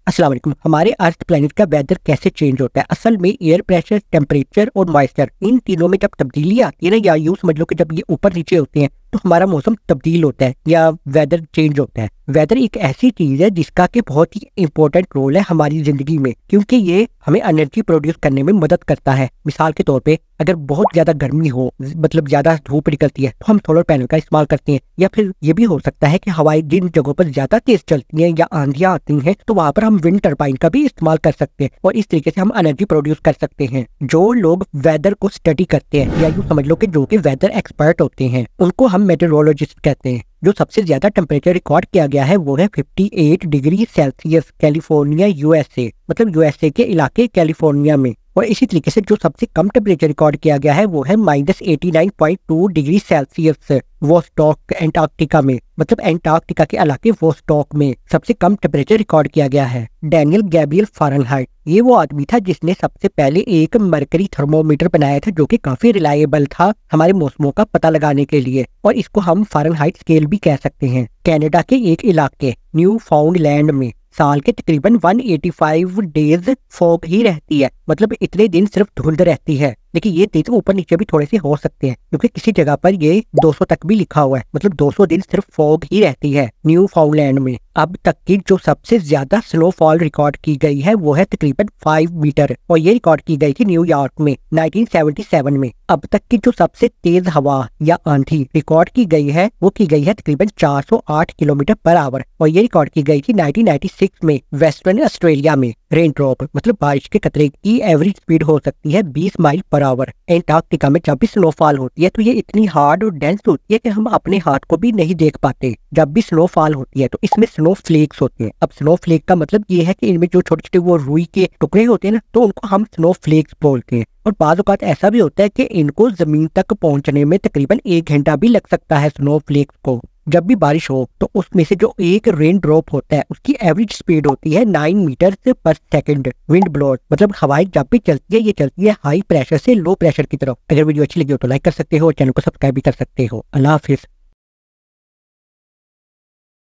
अस्सलाम वालेकुम। हमारे अर्थ प्लेनेट का वेदर कैसे चेंज होता है? असल में एयर प्रेशर, टेम्परेचर और मॉइस्चर, इन तीनों में जब तब्दीली आती है ना, या यूं समझ लो कि जब ये ऊपर नीचे होते हैं तो हमारा मौसम तब्दील होता है या वेदर चेंज होता है। वेदर एक ऐसी चीज है जिसका कि बहुत ही इंपॉर्टेंट रोल है हमारी जिंदगी में, क्योंकि ये हमें एनर्जी प्रोड्यूस करने में मदद करता है। मिसाल के तौर पे अगर बहुत ज्यादा गर्मी हो, मतलब ज्यादा धूप निकलती है, तो हम सोलर पैनल का इस्तेमाल करते हैं। या फिर ये भी हो सकता है कि हवाएं जिन जगहों पर ज्यादा तेज चलती हैं या आंधियां आती हैं, तो वहां पर हम विंड टरबाइन का भी इस्तेमाल कर सकते हैं और इस तरीके से हम एनर्जी प्रोड्यूस कर सकते हैं। जो लोग वेदर को स्टडी करते हैं, या यूं समझ लो कि जो कि वेदर एक्सपर्ट होते हैं, उनको हम मेटेरोलॉजिस्ट कहते हैं। जो सबसे ज्यादा टेम्परेचर रिकॉर्ड किया गया है वो है 58 डिग्री सेल्सियस, कैलिफोर्निया यूएसए, मतलब यूएसए के इलाके कैलिफोर्निया में। और इसी तरीके से जो सबसे कम टेम्परेचर रिकॉर्ड किया गया है वो है -89.2 डिग्री सेल्सियस, वोस्टॉक एंटार्क्टिका में, मतलब एंटार्क्टिका के इलाके वोस्टॉक में सबसे कम टेम्परेचर रिकॉर्ड किया गया है। डैनियल गैब्रियल फारेनहाइट, ये वो आदमी था जिसने सबसे पहले एक मरकरी थर्मोमीटर बनाया था, जो कि काफी रिलायबल था हमारे मौसमों का पता लगाने के लिए, और इसको हम फारेनहाइट स्केल भी कह सकते हैं। कनाडा के एक इलाके न्यू फाउंडलैंड में साल के तकरीबन 185 डेज फॉग ही रहती है, मतलब इतने दिन सिर्फ धुंध रहती है। लेकिन ये दिन ऊपर नीचे भी थोड़े से हो सकते हैं, क्योंकि किसी जगह पर ये 200 तक भी लिखा हुआ है, मतलब 200 दिन सिर्फ फॉग ही रहती है न्यू फाउंडलैंड में। अब तक की जो सबसे ज्यादा स्नोफॉल रिकॉर्ड की गई है वो है तकरीबन 5 मीटर, और ये रिकॉर्ड की गई थी न्यूयॉर्क में 1977 में। अब तक की जो सबसे तेज हवा या आंधी रिकॉर्ड की गई है वो की गई है तकरीबन 408 किलोमीटर पर आवर, और ये रिकॉर्ड की गई थी 1996 में वेस्टर्न ऑस्ट्रेलिया में। रेन ड्रॉप मतलब बारिश के कतरे की एवरेज स्पीड हो सकती है 20 माइल पर आवर। एंटार्क्टिका में जब भी स्नोफॉल होती है तो ये इतनी हार्ड और डेंस होती है कि हम अपने हाथ को भी नहीं देख पाते। जब भी स्नोफॉल होती है तो इसमें स्नो फ्लेक्स होते हैं। अब स्नो फ्लेक का मतलब ये है कि इनमें जो छोटे छोटे वो रुई के टुकड़े होते हैं ना, तो उनको हम स्नो फ्लेक्स बोलते हैं। और बाज़ औक़ात ऐसा भी होता है कि इनको जमीन तक पहुंचने में तकरीबन 1 घंटा भी लग सकता है स्नो फ्लेक्स को। जब भी बारिश हो तो उसमें से जो एक रेन ड्रॉप होता है उसकी एवरेज स्पीड होती है 9 मीटर पर सेकंड। विंड ब्लोअर मतलब हवाएं जब भी चलती है, ये चलती है हाई प्रेशर से लो प्रेशर की तरफ। अगर वीडियो अच्छी लगी हो तो लाइक कर सकते हो और चैनल को सब्सक्राइब भी कर सकते हो। अल्लाह हाफिज।